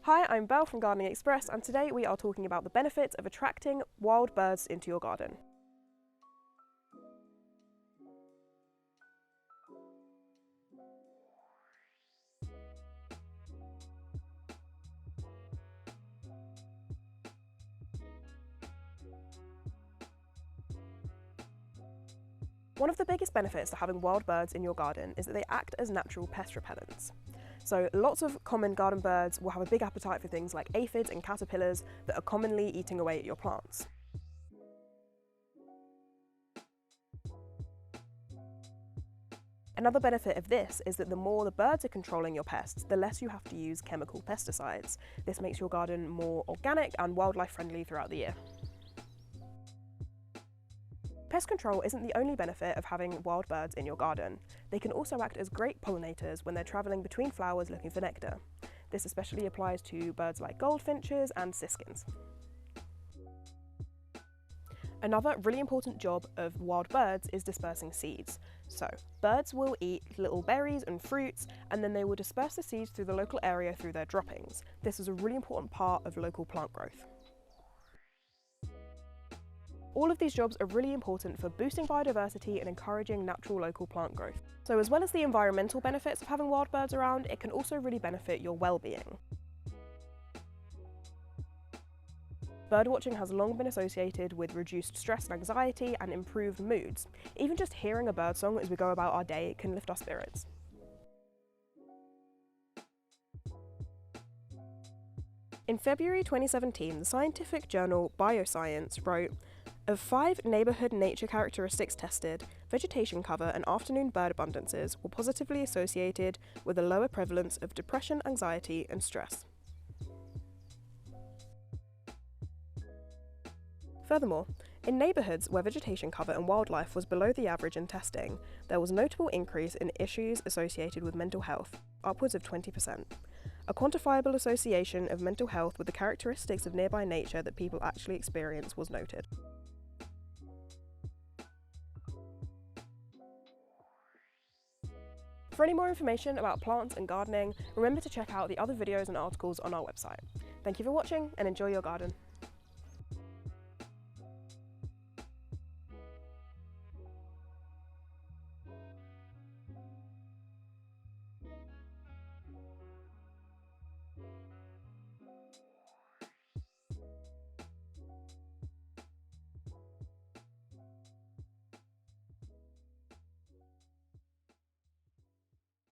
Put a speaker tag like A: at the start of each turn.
A: Hi, I'm Belle from Gardening Express, and today we are talking about the benefits of attracting wild birds into your garden. One of the biggest benefits to having wild birds in your garden is that they act as natural pest repellents. So lots of common garden birds will have a big appetite for things like aphids and caterpillars that are commonly eating away at your plants. Another benefit of this is that the more the birds are controlling your pests, the less you have to use chemical pesticides. This makes your garden more organic and wildlife friendly throughout the year. Pest control isn't the only benefit of having wild birds in your garden. They can also act as great pollinators when they're travelling between flowers looking for nectar. This especially applies to birds like goldfinches and siskins. Another really important job of wild birds is dispersing seeds. So, birds will eat little berries and fruits, and then they will disperse the seeds through the local area through their droppings. This is a really important part of local plant growth. All of these jobs are really important for boosting biodiversity and encouraging natural local plant growth. So as well as the environmental benefits of having wild birds around, it can also really benefit your well-being. Birdwatching has long been associated with reduced stress and anxiety and improved moods. Even just hearing a birdsong as we go about our day can lift our spirits. In February 2017, the scientific journal Bioscience wrote, "Of 5 neighbourhood nature characteristics tested, vegetation cover and afternoon bird abundances were positively associated with a lower prevalence of depression, anxiety and stress." Furthermore, in neighbourhoods where vegetation cover and wildlife was below the average in testing, there was a notable increase in issues associated with mental health, upwards of 20%. A quantifiable association of mental health with the characteristics of nearby nature that people actually experience was noted. For any more information about plants and gardening, remember to check out the other videos and articles on our website. Thank you for watching and enjoy your garden.